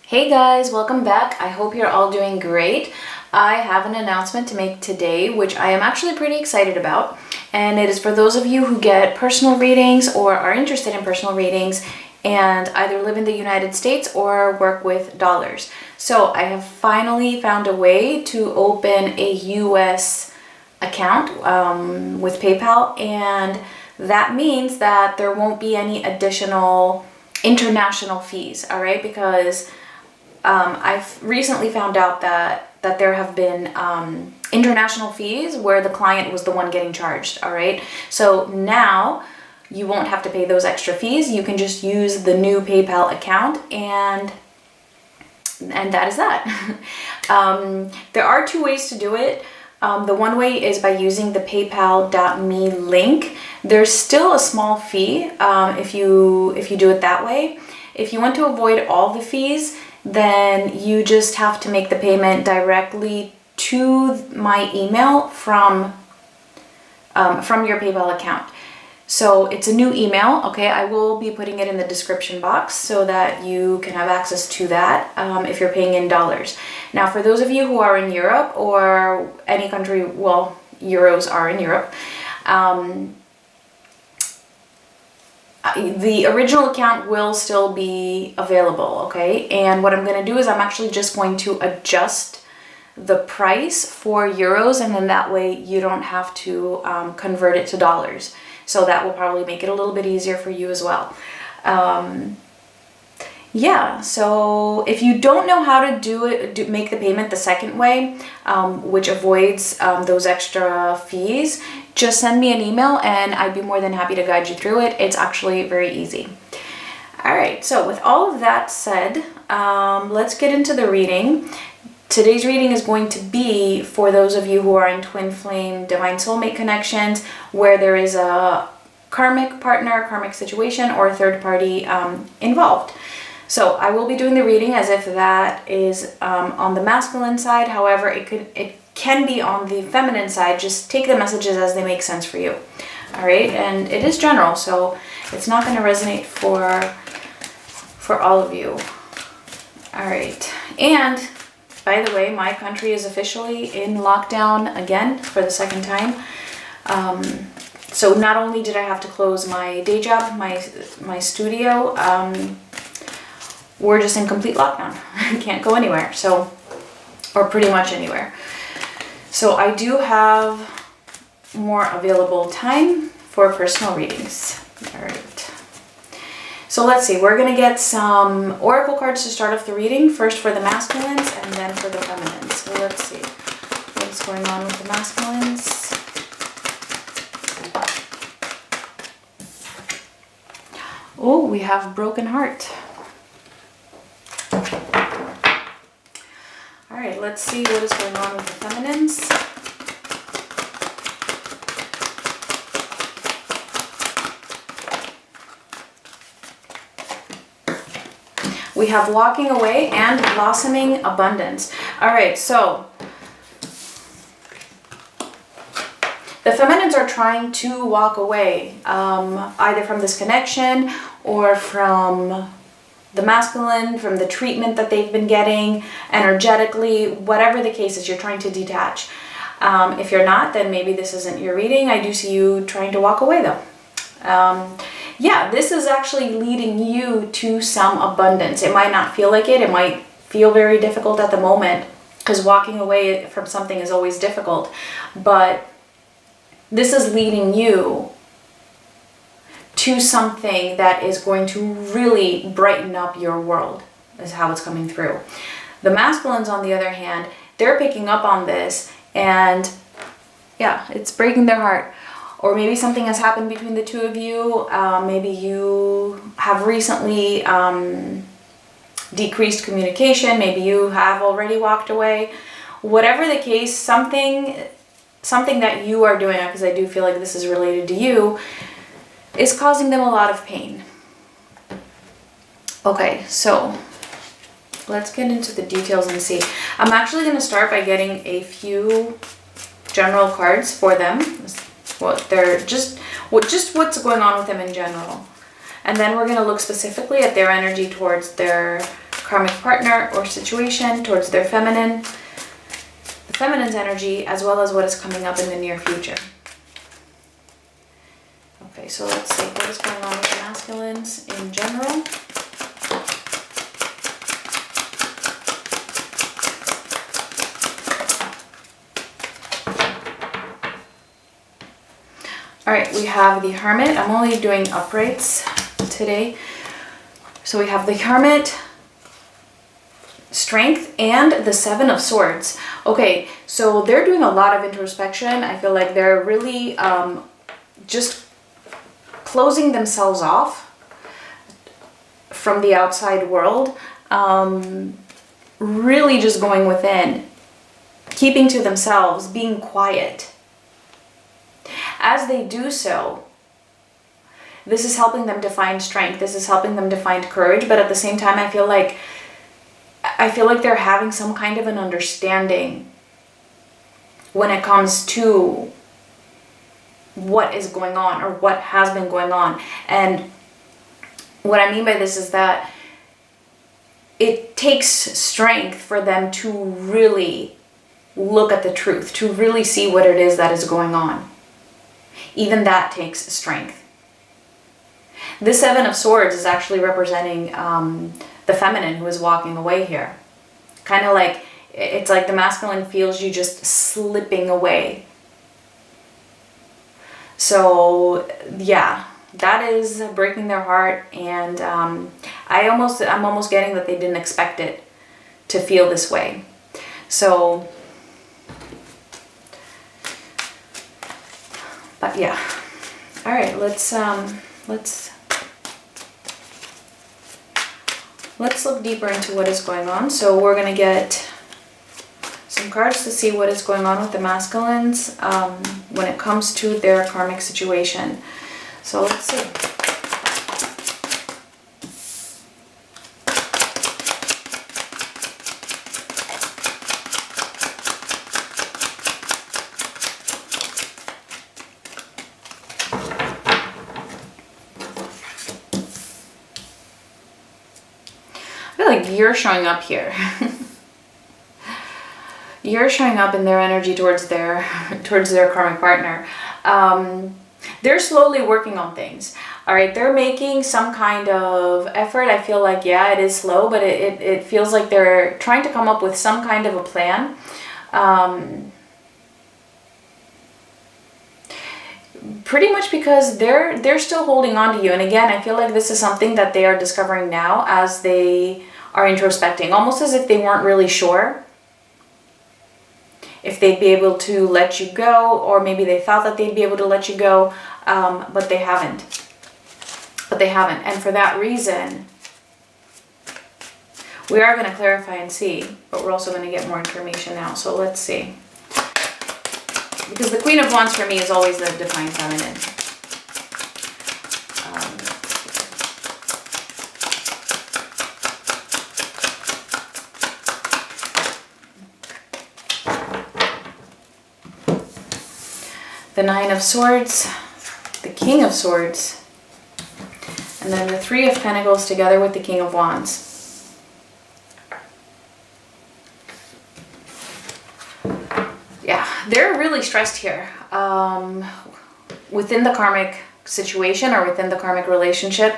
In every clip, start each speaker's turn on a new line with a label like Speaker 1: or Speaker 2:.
Speaker 1: Hey guys, welcome back. I hope you're all doing great. I have an announcement to make today, which I am actually pretty excited about. And it is for those of you who get personal readings or are interested in personal readings and either live in the United States or work with dollars. So I have finally found a way to open a US account with PayPal, and that means that there won't be any additional international fees, all right? Because I've recently found out that there have been international fees where the client was the one getting charged, all right? So now you won't have to pay those extra fees. You can just use the new PayPal account, and that is that. There are two ways to do it. The one way is by using the paypal.me link. There's still a small fee if you do it that way. If you want to avoid all the fees, then you just have to make the payment directly to my email from your PayPal account. So it's a new email, okay? I will be putting it in the description box so that you can have access to that if you're paying in dollars. Now, for those of you who are in Europe or any country, well, euros are in Europe, the original account will still be available, okay? And what I'm going to do is I'm actually just going to adjust the price for euros, and then that way you don't have to convert it to dollars. So that will probably make it a little bit easier for you as well. Yeah, so if you don't know how to do it, make the payment the second way, which avoids those extra fees, just send me an email and I'd be more than happy to guide you through it. It's actually very easy. All right, so with all of that said, let's get into the reading. Today's reading is going to be for those of you who are in twin flame divine soulmate connections, where there is a karmic partner, karmic situation, or a third party involved. So I will be doing the reading as if that is on the masculine side. However, it can be on the feminine side. Just take the messages as they make sense for you. All right, and it is general, so it's not going to resonate for all of you. All right, and by the way, my country is officially in lockdown again for the second time. So not only did I have to close my day job, my studio, we're just in complete lockdown. Can't go anywhere, so, or pretty much anywhere. So I do have more available time for personal readings. All right. So let's see, we're gonna get some oracle cards to start off the reading, first for the masculines and then for the feminines. So let's see what's going on with the masculines. Oh, we have broken heart. All right, let's see what is going on with the feminines. We have walking away and blossoming abundance. All right, so the feminines are trying to walk away, either from this connection or from the masculine, from the treatment that they've been getting energetically. Whatever the case is, you're trying to detach. If you're not, then maybe this isn't your reading. I do see you trying to walk away though. Yeah, this is actually leading you to some abundance. It might not feel like it. It might feel very difficult at the moment because walking away from something is always difficult. But this is leading you to something that is going to really brighten up your world, is how it's coming through. The masculines, on the other hand, they're picking up on this, and yeah, it's breaking their heart. Or maybe something has happened between the two of you. Maybe you have recently decreased communication. Maybe you have already walked away. Whatever the case, something that you are doing, because I do feel like this is related to you, is causing them a lot of pain. Okay, so let's get into the details and see. I'm actually going to start by getting a few general cards for them. What they're just what's going on with them in general. And then we're going to look specifically at their energy towards their karmic partner or situation, towards their feminine, the feminine's energy, as well as what is coming up in the near future. Okay, so let's see what is going on with the masculines in general. All right, we have the Hermit. I'm only doing uprights today. So we have the Hermit, Strength, and the Seven of Swords. Okay, so they're doing a lot of introspection. I feel like they're really just closing themselves off from the outside world. Really just going within, keeping to themselves, being quiet. As they do so, this is helping them to find strength. This is helping them to find courage. But at the same time, I feel like they're having some kind of an understanding when it comes to what is going on or what has been going on. And what I mean by this is that it takes strength for them to really look at the truth, to really see what it is that is going on. Even that takes strength. The Seven of Swords is actually representing the feminine who is walking away here. Kind of like, it's like the masculine feels you just slipping away. So yeah, that is breaking their heart, and I'm almost getting that they didn't expect it to feel this way. So, but yeah. All right, let's look deeper into what is going on. So we're gonna get some cards to see what is going on with the masculines when it comes to their karmic situation. So let's see. I feel like you're showing up here. You're showing up in their energy towards their karmic partner. They're slowly working on things. All right, they're making some kind of effort. I feel like, yeah, it is slow, but it feels like they're trying to come up with some kind of a plan. Pretty much because they're still holding on to you. And again, I feel like this is something that they are discovering now as they are introspecting, almost as if they weren't really sure if they'd be able to let you go, or maybe they thought that they'd be able to let you go, but they haven't. And for that reason, we are going to clarify and see, but we're also going to get more information now. So let's see. Because the Queen of Wands for me is always the divine feminine. The Nine of Swords, the King of Swords, and then the Three of Pentacles together with the King of Wands. Yeah, they're really stressed here. Within the karmic situation or within the karmic relationship,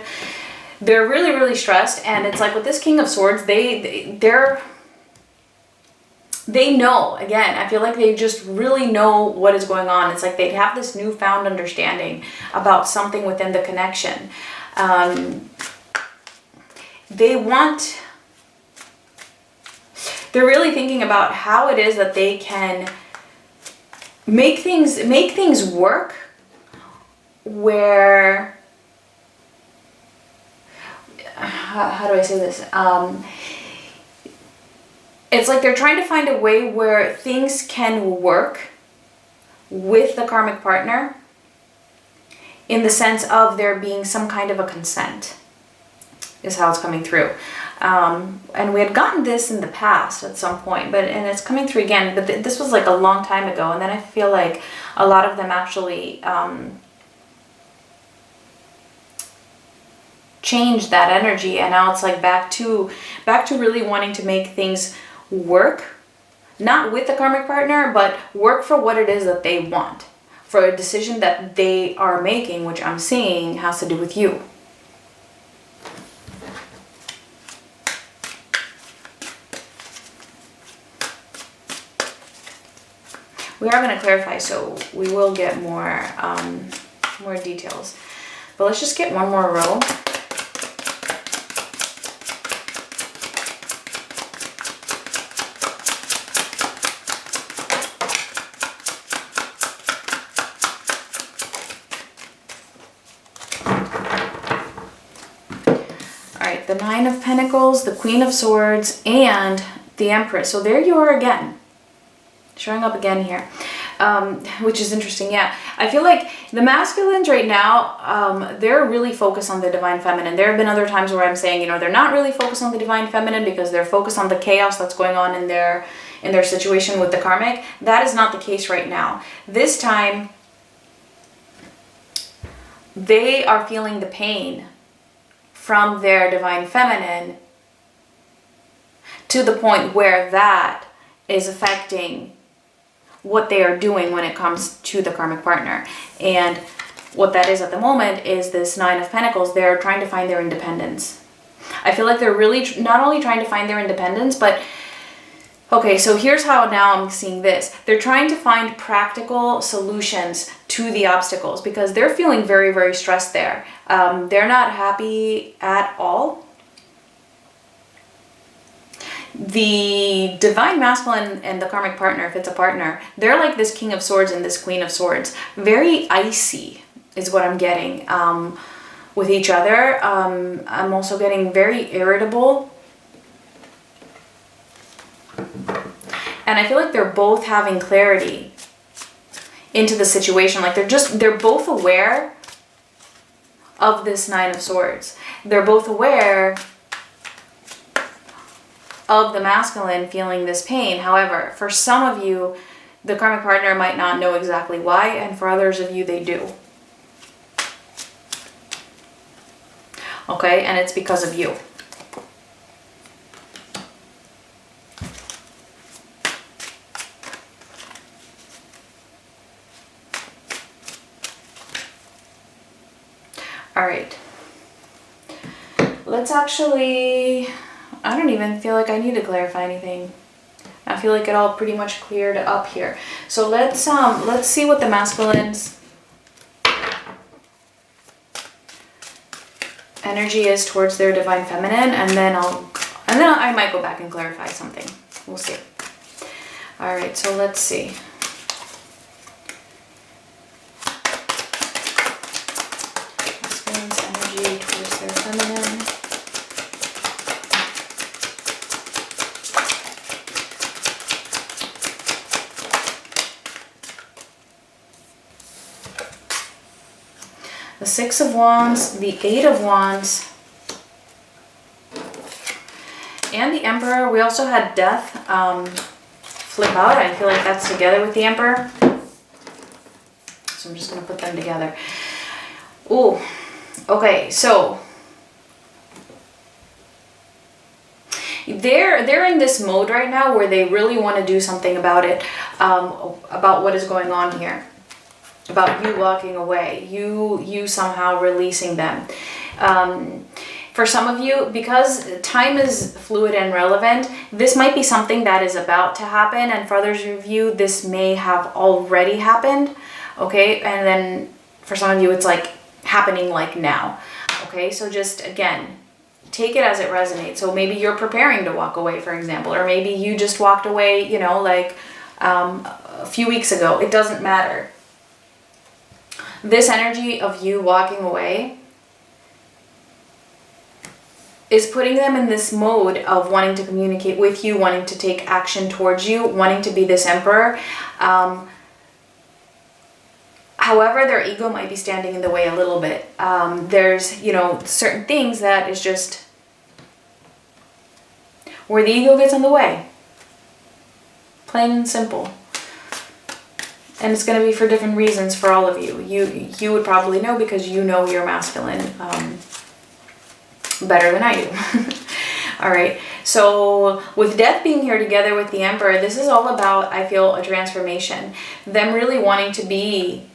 Speaker 1: they're really, really stressed. And it's like with this King of Swords, they know, again, I feel like they just really know what is going on. It's like they have this newfound understanding about something within the connection. They're really thinking about how it is that they can make things work where, how do I say this? It's like they're trying to find a way where things can work with the karmic partner in the sense of there being some kind of a consent, is how it's coming through. And we had gotten this in the past at some point, and it's coming through again, but this was like a long time ago. And then I feel like a lot of them actually changed that energy, and now it's like back to really wanting to make things work, not with the karmic partner, but work for what it is that they want, for a decision that they are making, which I'm seeing has to do with you. We are going to clarify, so we will get more more details. But let's just get one more row. All right, the Nine of Pentacles, the Queen of Swords, and the Empress. So there you are again. Showing up again here, which is interesting. Yeah, I feel like the masculines right now, they're really focused on the divine feminine. There have been other times where I'm saying, you know, they're not really focused on the divine feminine because they're focused on the chaos that's going on in their situation with the karmic. That is not the case right now. This time, they are feeling the pain from their divine feminine to the point where that is affecting what they are doing when it comes to the karmic partner. And what that is at the moment is this Nine of Pentacles. They're trying to find their independence. I feel like they're really not only trying to find their independence, but okay, so here's how now I'm seeing this. They're trying to find practical solutions to the obstacles because they're feeling very, very stressed there. They're not happy at all. The divine masculine and the karmic partner, if it's a partner, they're like this King of Swords and this Queen of Swords. Very icy is what I'm getting with each other. I'm also getting very irritable. And I feel like they're both having clarity into the situation. Like they're both aware of this Nine of Swords. They're both aware of the masculine feeling this pain. However, for some of you, the karmic partner might not know exactly why, and for others of you, they do. Okay, and it's because of you. All right. Let's actually... I don't even feel like I need to clarify anything. I feel like it all pretty much cleared up here. So let's see what the masculine's energy is towards their divine feminine, and then I might go back and clarify something. We'll see. All right, so let's see. Masculine's energy towards their feminine. The Six of Wands, the Eight of Wands, and the Emperor. We also had Death flip out. I feel like that's together with the Emperor. So I'm just going to put them together. Ooh, okay, so they're in this mode right now where they really want to do something about it, about what is going on here. About you walking away, you somehow releasing them. For some of you, because time is fluid and relevant, this might be something that is about to happen, and for others of you, this may have already happened, okay? And then for some of you, it's like happening like now, okay? So just, again, take it as it resonates. So maybe you're preparing to walk away, for example, or maybe you just walked away, you know, like a few weeks ago. It doesn't matter. This energy of you walking away is putting them in this mode of wanting to communicate with you, wanting to take action towards you, wanting to be this Emperor. However, their ego might be standing in the way a little bit. There's, you know, certain things that is just where the ego gets in the way. Plain and simple. And it's going to be for different reasons for all of you. You would probably know because you know your masculine better than I do. All right. So with Death being here together with the Emperor, this is all about, I feel, a transformation. Them really wanting to be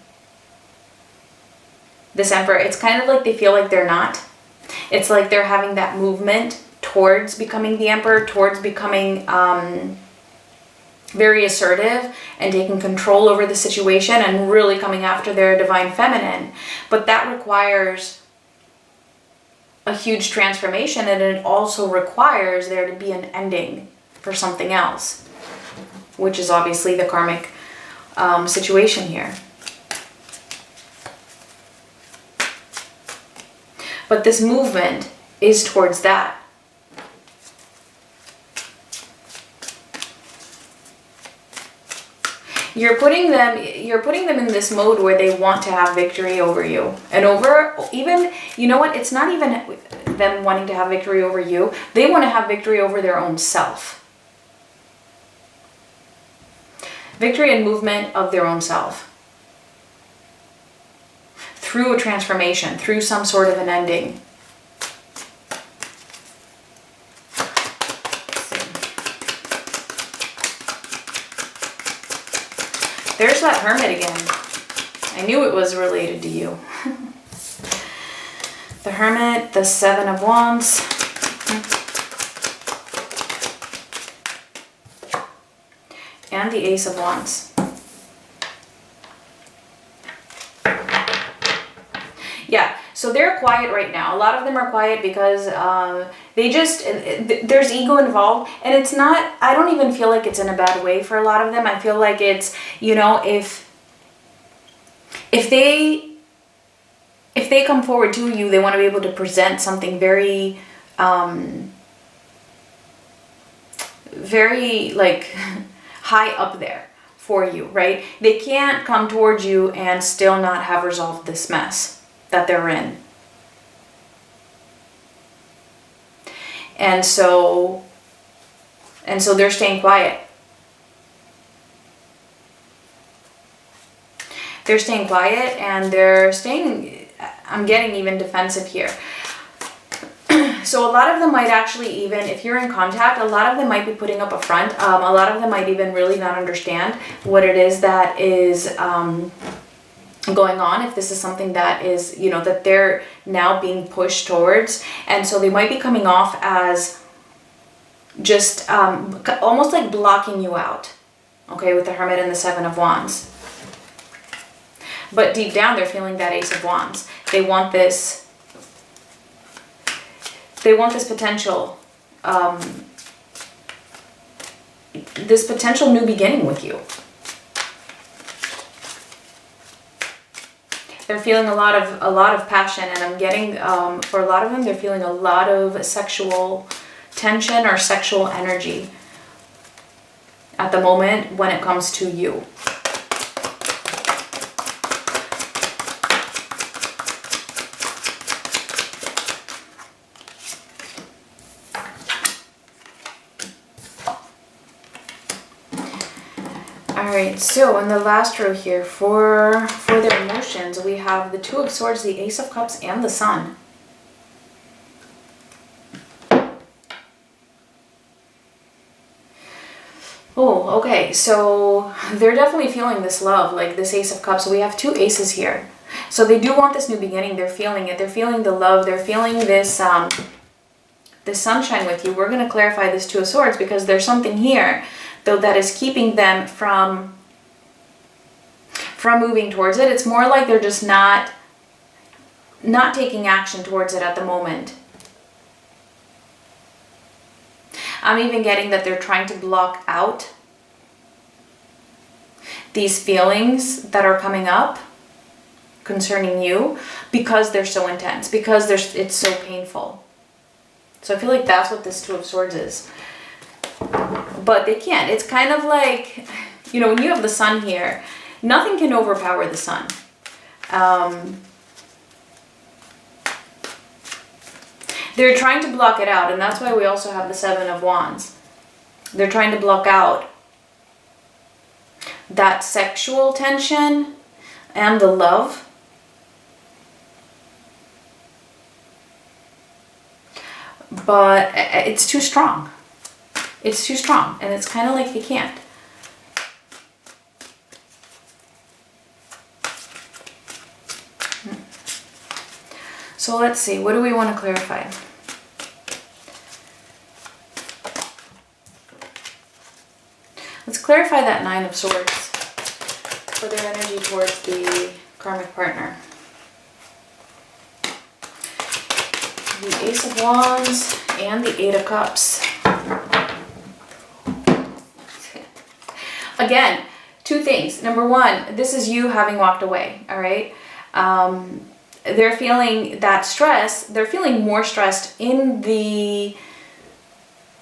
Speaker 1: this Emperor. It's kind of like they feel like they're not. It's like they're having that movement towards becoming the Emperor, towards becoming very assertive and taking control over the situation and really coming after their divine feminine. But that requires a huge transformation, and it also requires there to be an ending for something else, which is obviously the karmic situation here. But this movement is towards that. You're putting them in this mode where they want to have victory over you. And over, even, you know what, it's not even them wanting to have victory over you. They want to have victory over their own self. Victory and movement of their own self. Through a transformation, through some sort of an ending. There's that Hermit again. I knew it was related to you. The Hermit, the Seven of Wands. And the Ace of Wands. Yeah, so they're quiet right now. A lot of them are quiet because there's ego involved, and it's not, I don't even feel like it's in a bad way for a lot of them. I feel like it's, you know, if they come forward to you, they want to be able to present something very, very like high up there for you, right? They can't come towards you and still not have resolved this mess that they're in. And so they're staying quiet. They're staying quiet, and they're staying, I'm getting even defensive here. So a lot of them might actually, even if you're in contact, a lot of them might be putting up a front. A lot of them might even really not understand what it is that is going on, if this is something that is, you know, that they're now being pushed towards. And so they might be coming off as just almost like blocking you out, okay, with the Hermit and the Seven of Wands. But deep down, they're feeling that Ace of Wands. They want this potential, this potential new beginning with you. They're feeling a lot of passion, and I'm getting, for a lot of them, they're feeling a lot of sexual tension or sexual energy at the moment when it comes to you. Alright, so in the last row here, for their emotions, we have the Two of Swords, the Ace of Cups, and the Sun. Oh, okay, so they're definitely feeling this love, like this Ace of Cups. So we have two aces here. So they do want this new beginning. They're feeling it. They're feeling the love. They're feeling this, this sunshine with you. We're going to clarify this Two of Swords because there's something here, though, that is keeping them from moving towards it. It's more like they're just not taking action towards it at the moment. I'm even getting that they're trying to block out these feelings that are coming up concerning you because they're so intense, because it's so painful. So I feel like that's what this Two of Swords is. But they can't. It's kind of like, you know, when you have the Sun here, nothing can overpower the Sun. They're trying to block it out, and that's why we also have the Seven of Wands. They're trying to block out that sexual tension and the love. but it's too strong. It's too strong, and it's kind of like you can't. So let's see, what do we want to clarify? Let's clarify that Nine of Swords for their energy towards the karmic partner. The Ace of Wands and the Eight of Cups. Again, two things. Number one, this is you having walked away, all right? They're feeling that stress. They're feeling more stressed in the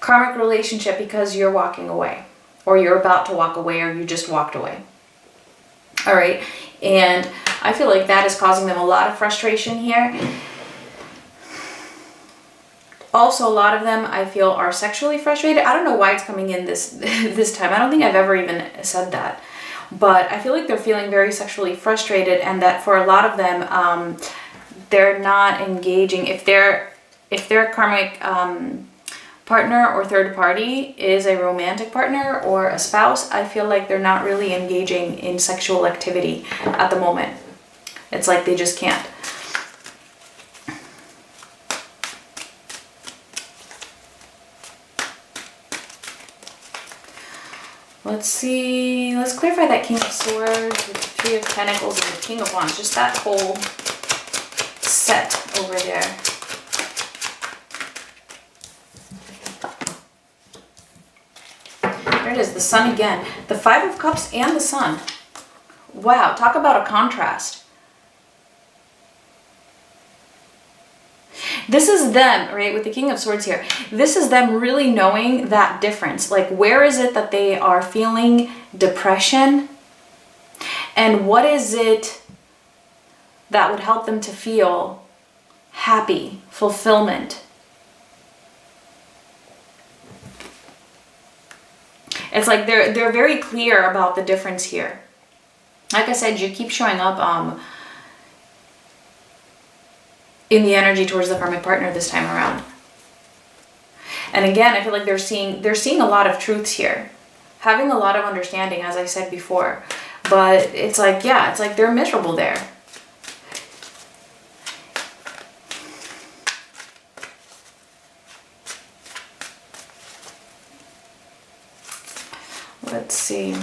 Speaker 1: karmic relationship because you're walking away, or you're about to walk away, or you just walked away. All right. And I feel like that is causing them a lot of frustration here. Also, a lot of them, I feel, are sexually frustrated. I don't know why it's coming in this time. I don't think I've ever even said that. But I feel like they're feeling very sexually frustrated, and that for a lot of them, they're not engaging. If their karmic partner or third party is a romantic partner or a spouse, I feel like they're not really engaging in sexual activity at the moment. It's like they just can't. Let's see, let's clarify that King of Swords with the Three of Pentacles and the King of Wands. Just that whole set over there. There it is, the Sun again. The Five of Cups and the Sun. Wow, talk about a contrast. This is them, right, with the King of Swords here. This is them really knowing that difference. Like, where is it that they are feeling depression? And what is it that would help them to feel happy, fulfillment? It's like they're very clear about the difference here. Like I said, you keep showing up in the energy towards the karmic partner this time around. And again, I feel like they're seeing a lot of truths here, having a lot of understanding, as I said before. But it's like, yeah, it's like they're miserable there. Let's see.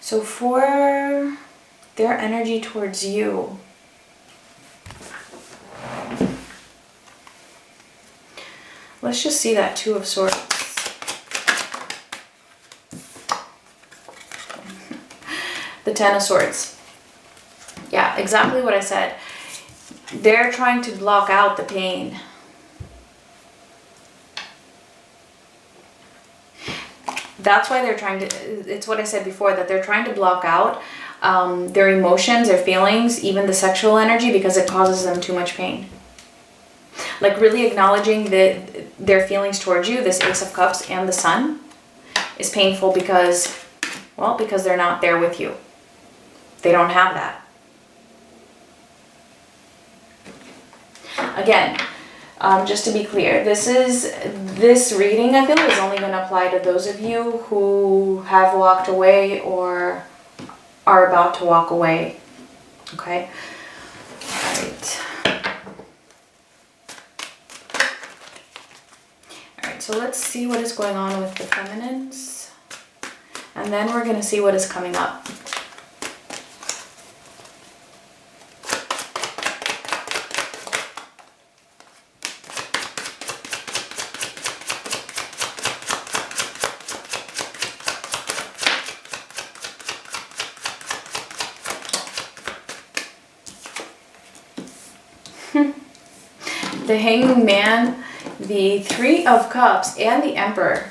Speaker 1: So for their energy towards you, let's just see that Two of Swords. The Ten of Swords. Yeah, exactly what I said. They're trying to block out the pain. That's why they're trying to, it's what I said before, that they're trying to block out their emotions, their feelings, even the sexual energy, because it causes them too much pain. Like really acknowledging that their feelings towards you, this Ace of Cups and the Sun, is painful because, well, because they're not there with you. They don't have that. Again, just to be clear, this reading, I feel, is only going to apply to those of you who have walked away or are about to walk away. Okay? All right. All right, so let's see what is going on with the feminines. And then we're going to see what is coming up. The Hanging Man, the Three of Cups, and the Emperor.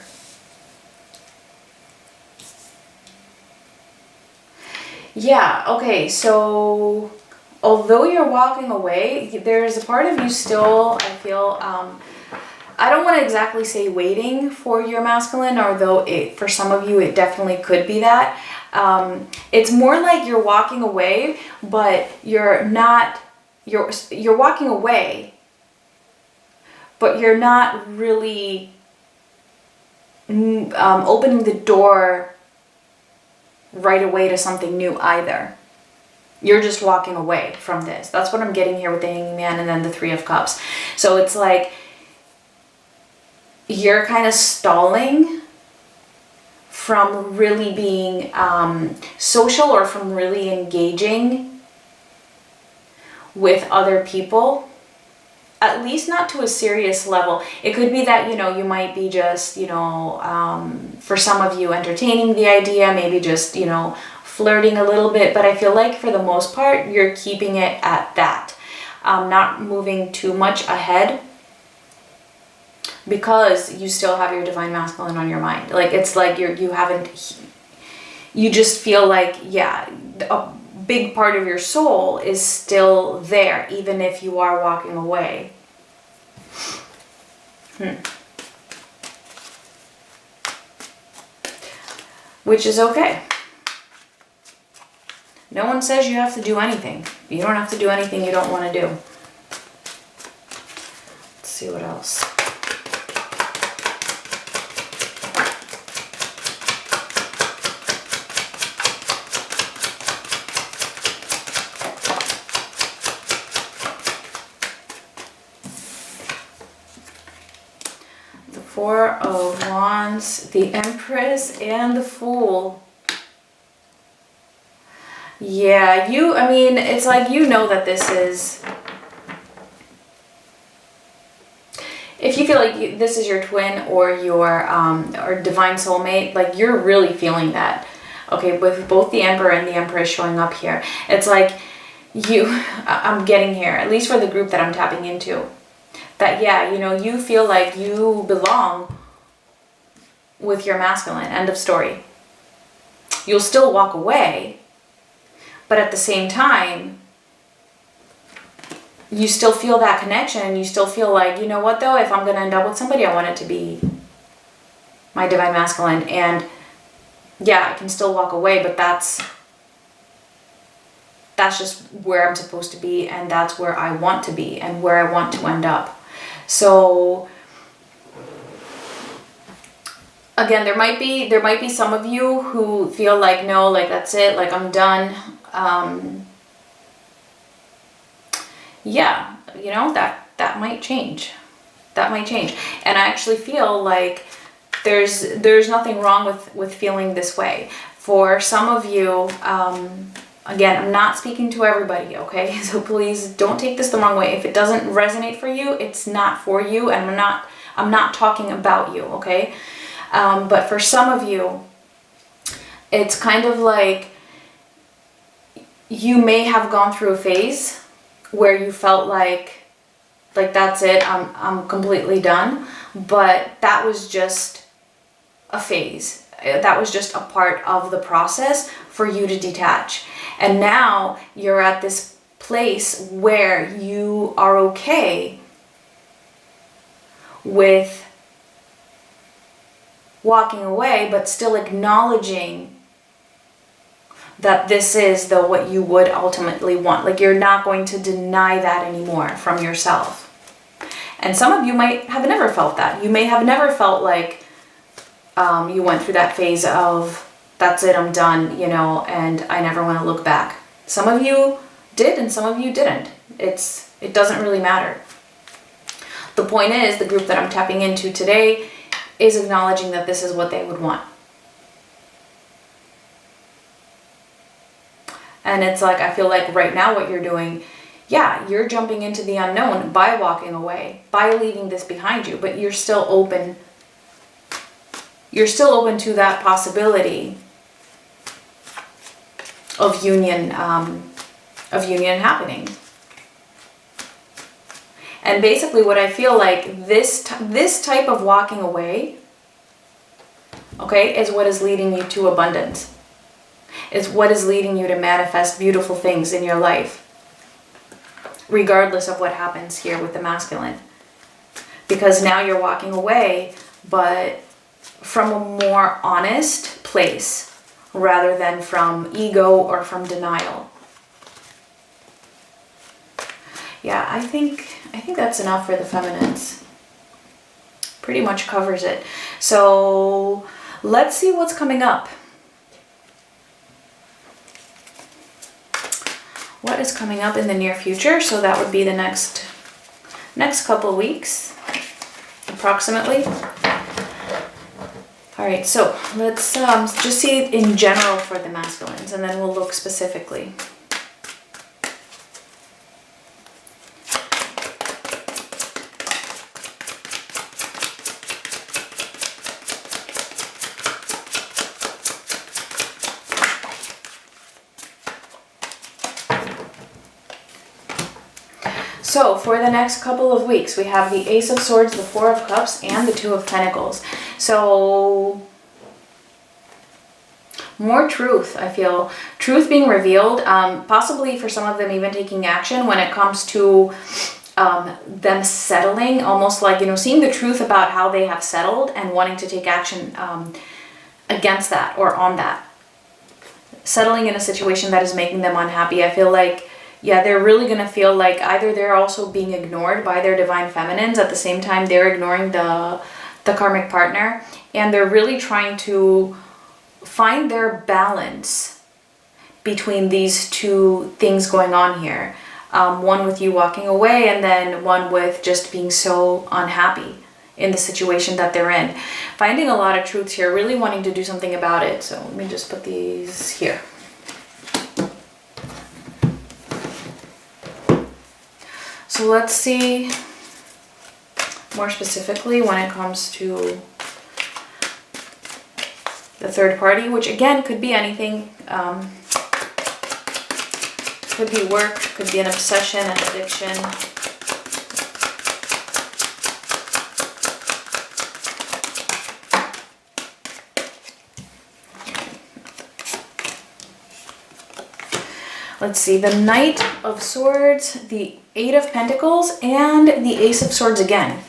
Speaker 1: Yeah, okay, so although you're walking away, there's a part of you still, I feel, I don't want to exactly say waiting for your masculine, although for some of you it definitely could be that. It's more like you're walking away, but you're not you're walking away, but you're not really opening the door right away to something new either. You're just walking away from this. That's what I'm getting here with the Hangman and then the Three of Cups. So it's like you're kind of stalling from really being social or from really engaging with other people, at least not to a serious level. It could be that, you know, you might be just, you know, for some of you entertaining the idea, maybe just, you know, flirting a little bit, but I feel like for the most part, you're keeping it at that. Not moving too much ahead because you still have your divine masculine on your mind. Like, it's like you just feel like, yeah, a big part of your soul is still there, even if you are walking away. Which is okay. No one says you have to do anything. You don't have to do anything you don't want to do. Let's see what else. The Four of Wands, the Empress, and the Fool. Yeah, I mean, it's like, you know that this is, if you feel like this is your twin or your or divine soulmate, like, you're really feeling that. Okay, with both the Emperor and the Empress showing up here, it's like I'm getting here, at least for the group that I'm tapping into, that, yeah, you know, you feel like you belong with your masculine. End of story. You'll still walk away, but at the same time, you still feel that connection, and you still feel like, you know what though, if I'm going to end up with somebody, I want it to be my divine masculine. And yeah, I can still walk away, but that's just where I'm supposed to be, and that's where I want to be and where I want to end up. So again, there might be some of you who feel like, no, like, that's it, like, I'm done. Yeah, you know, that might change. That might change. And I actually feel like there's nothing wrong with feeling this way. For some of you, again, I'm not speaking to everybody, okay? So please don't take this the wrong way. If it doesn't resonate for you, it's not for you, and I'm not talking about you, okay? But for some of you, it's kind of like you may have gone through a phase where you felt like that's it, I'm completely done. But that was just a phase. That was just a part of the process for you to detach. And now you're at this place where you are okay with walking away, but still acknowledging that this is what you would ultimately want. Like, you're not going to deny that anymore from yourself. And some of you might have never felt that. You may have never felt like you went through that phase of, that's it, I'm done, you know, and I never want to look back. Some of you did, and some of you didn't. It doesn't really matter. The point is, the group that I'm tapping into today is acknowledging that this is what they would want. And it's like, I feel like right now what you're doing, yeah, you're jumping into the unknown by walking away, by leaving this behind you, but you're still open. You're still open to that possibility of union happening. And basically what I feel like, this type of walking away, okay, is what is leading you to abundance. It's what is leading you to manifest beautiful things in your life, regardless of what happens here with the masculine. Because now you're walking away, but from a more honest place, rather than from ego or from denial. Yeah, I think that's enough for the feminines. Pretty much covers it. So let's see what's coming up. What is coming up in the near future? So that would be the next couple weeks, approximately. All right, so let's just see it in general for the masculines, and then we'll look specifically. So for the next couple of weeks, we have the Ace of Swords, the Four of Cups, and the Two of Pentacles. So more truth, I feel. Truth being revealed, possibly for some of them even taking action when it comes to them settling, almost like, you know, seeing the truth about how they have settled and wanting to take action against that or on that. Settling in a situation that is making them unhappy. I feel like, yeah, they're really going to feel like either they're also being ignored by their divine feminines, at the same time they're ignoring the karmic partner, and they're really trying to find their balance between these two things going on here. One with you walking away, and then one with just being so unhappy in the situation that they're in. Finding a lot of truths here, really wanting to do something about it. So let me just put these here. So let's see more specifically when it comes to the third party, which again could be anything. Could be work, could be an obsession, an addiction. Let's see, the Knight of Swords, the Eight of Pentacles, and the Ace of Swords again.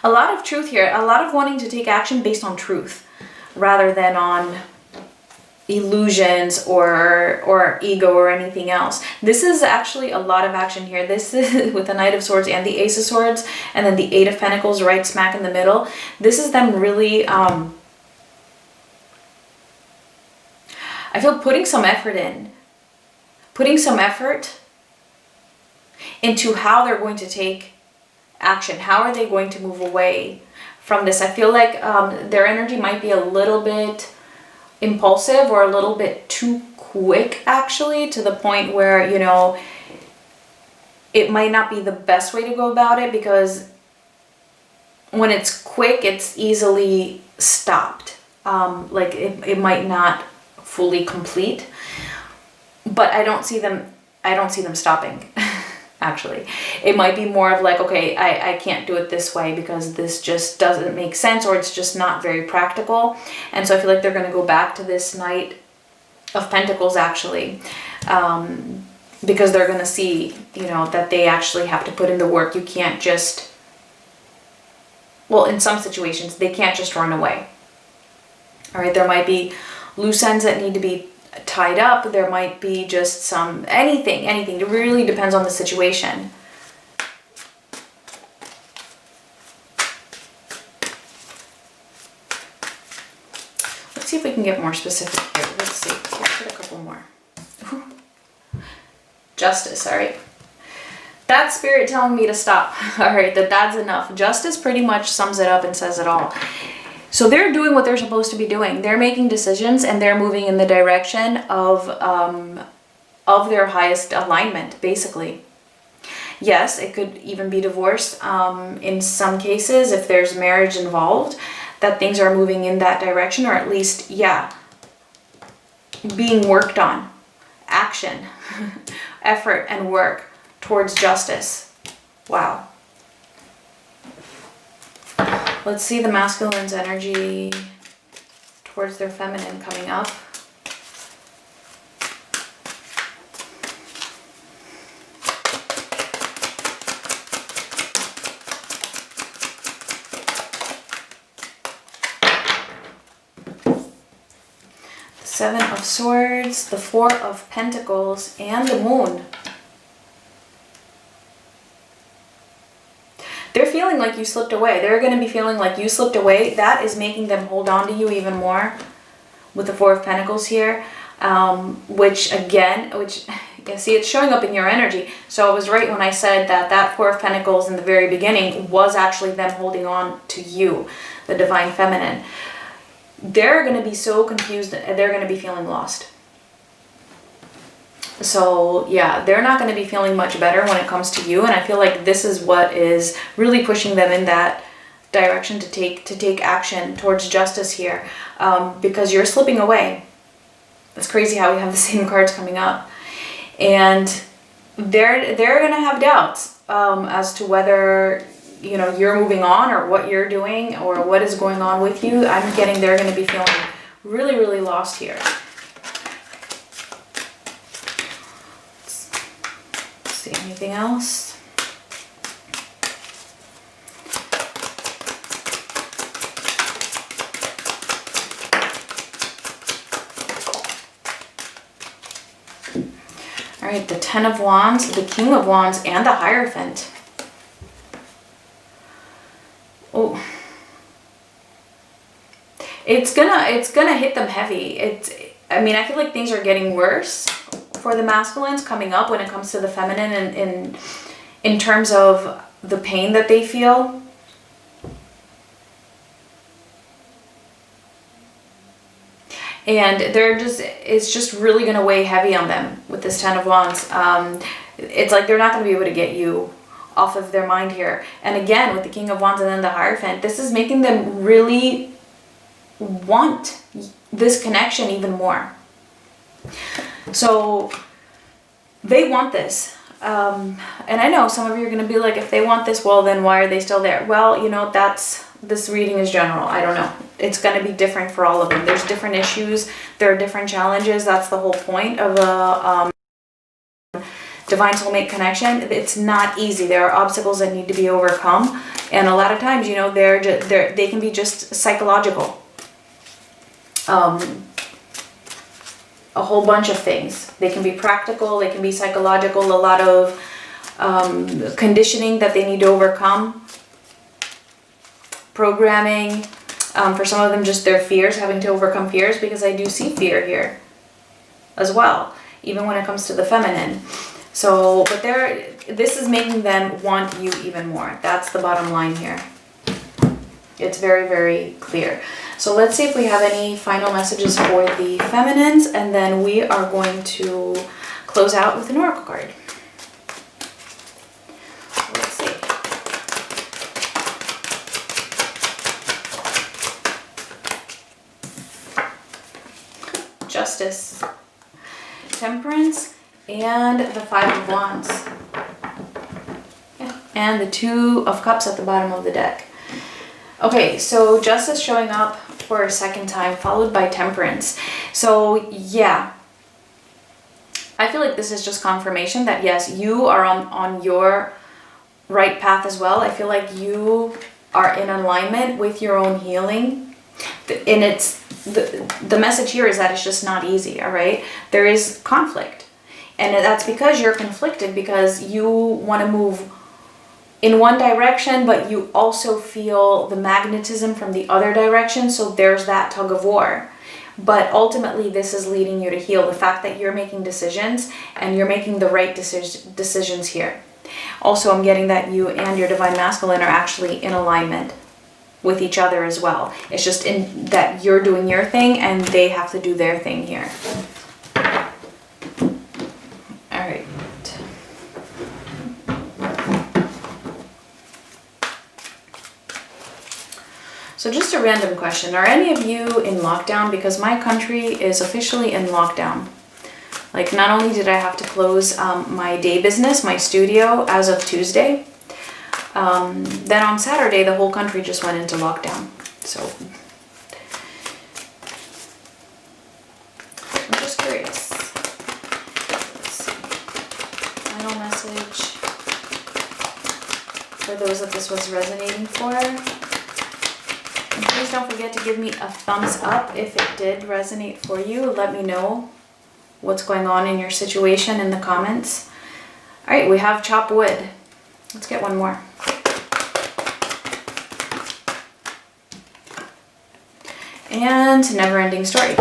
Speaker 1: A lot of truth here, a lot of wanting to take action based on truth rather than on illusions or ego or anything else. This is actually a lot of action here. This is with the Knight of Swords and the Ace of Swords, and then the Eight of Pentacles right smack in the middle. This is them really I feel putting some effort into how they're going to take action. How are they going to move away from this? I feel like their energy might be a little bit impulsive or a little bit too quick, actually, to the point where, you know, it might not be the best way to go about it, because when it's quick, it's easily stopped. Like it might not fully complete, but I don't see them stopping. Actually, it might be more of like, okay, I can't do it this way because this just doesn't make sense, or it's just not very practical. And so I feel like they're going to go back to this Knight of Pentacles, actually, because they're going to see, you know, that they actually have to put in the work. You can't just, well, in some situations, they can't just run away. All right, there might be loose ends that need to be tied up. There might be just some, anything. It really depends on the situation. Let's see if we can get more specific here. Let's see. Let's get a couple more. Justice, all right. That's spirit telling me to stop. All right, that's enough. Justice pretty much sums it up and says it all. So they're doing what they're supposed to be doing. They're making decisions, and they're moving in the direction of their highest alignment, basically. Yes, it could even be divorce in some cases, if there's marriage involved, that things are moving in that direction, or at least, yeah, being worked on. Action, effort, and work towards justice. Wow. Let's see the masculine's energy towards their feminine coming up. Seven of Swords, the Four of Pentacles, and the Moon. They're feeling like you slipped away. They're going to be feeling like you slipped away. That is making them hold on to you even more with the Four of Pentacles here. Which you see, it's showing up in your energy. So I was right when I said that that Four of Pentacles in the very beginning was actually them holding on to you, the Divine Feminine. They're going to be so confused. They're going to be feeling lost. So yeah, they're not going to be feeling much better when it comes to you. And I feel like this is what is really pushing them in that direction to take action towards justice here, because you're slipping away. It's crazy how we have the same cards coming up, and they're going to have doubts as to whether, you know, you're moving on or what you're doing or what is going on with you. I'm getting they're going to be feeling really, really lost here. See anything else? All right, the Ten of Wands, the King of Wands, and the Hierophant. Oh, it's gonna hit them heavy. I mean, I feel like things are getting worse for the masculines coming up when it comes to the feminine, and in terms of the pain that they feel. And it's just really going to weigh heavy on them with this Ten of Wands. It's like they're not going to be able to get you off of their mind here. And again, with the King of Wands and then the Hierophant, this is making them really want this connection even more. So they want this. And I know some of you are going to be like, if they want this, well, then why are they still there? Well, you know, this reading is general. I don't know. It's going to be different for all of them. There's different issues. There are different challenges. That's the whole point of a divine soulmate connection. It's not easy. There are obstacles that need to be overcome. And a lot of times, you know, they can be just psychological. A whole bunch of things. They can be practical, they can be psychological, a lot of conditioning that they need to overcome, programming, for some of them just their fears, having to overcome fears, because I do see fear here as well, even when it comes to the feminine. So, but this is making them want you even more. That's the bottom line here. It's very, very clear. So let's see if we have any final messages for the feminines, and then we are going to close out with an oracle card. Let's see. Justice, Temperance, and the Five of Wands. Yeah. And the Two of Cups at the bottom of the deck. Okay, so Justice showing up for a second time, followed by Temperance. So yeah, I feel like this is just confirmation that yes, you are on your right path as well. I feel like you are in alignment with your own healing. And it's the message here is that it's just not easy, all right? There is conflict. And that's because you're conflicted, because you want to move in one direction, but you also feel the magnetism from the other direction. So there's that tug of war. But ultimately, this is leading you to heal. The fact that you're making decisions and you're making the right decisions here. Also, I'm getting that you and your divine masculine are actually in alignment with each other as well. It's just in that you're doing your thing and they have to do their thing here. All right. So just a random question. Are any of you in lockdown? Because my country is officially in lockdown. Like, not only did I have to close my day business, my studio, as of Tuesday, then on Saturday, the whole country just went into lockdown. So I'm just curious. Let's see. Final message for those that this was resonating for. And please don't forget to give me a thumbs up if it did resonate for you. Let me know what's going on in your situation in the comments. All right, we have chop wood. Let's get one more. And never ending story.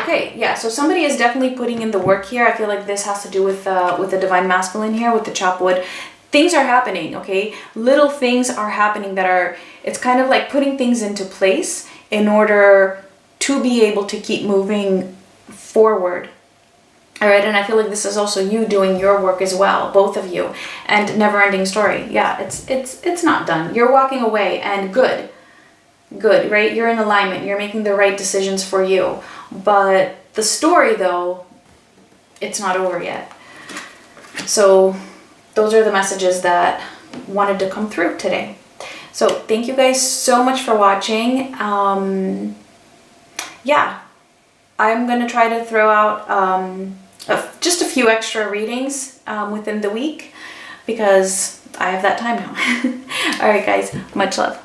Speaker 1: Okay, yeah, so somebody is definitely putting in the work here. I feel like this has to do with the divine masculine here, with the chop wood. Things are happening, okay? Little things are happening that are, it's kind of like putting things into place in order to be able to keep moving forward. All right, and I feel like this is also you doing your work as well, both of you. And never ending story. Yeah, it's not done. You're walking away, and good, right? You're in alignment. You're making the right decisions for you. But the story, though, it's not over yet. So those are the messages that wanted to come through today. So thank you guys so much for watching. Yeah, I'm going to try to throw out just a few extra readings within the week because I have that time now. All right, guys, much love.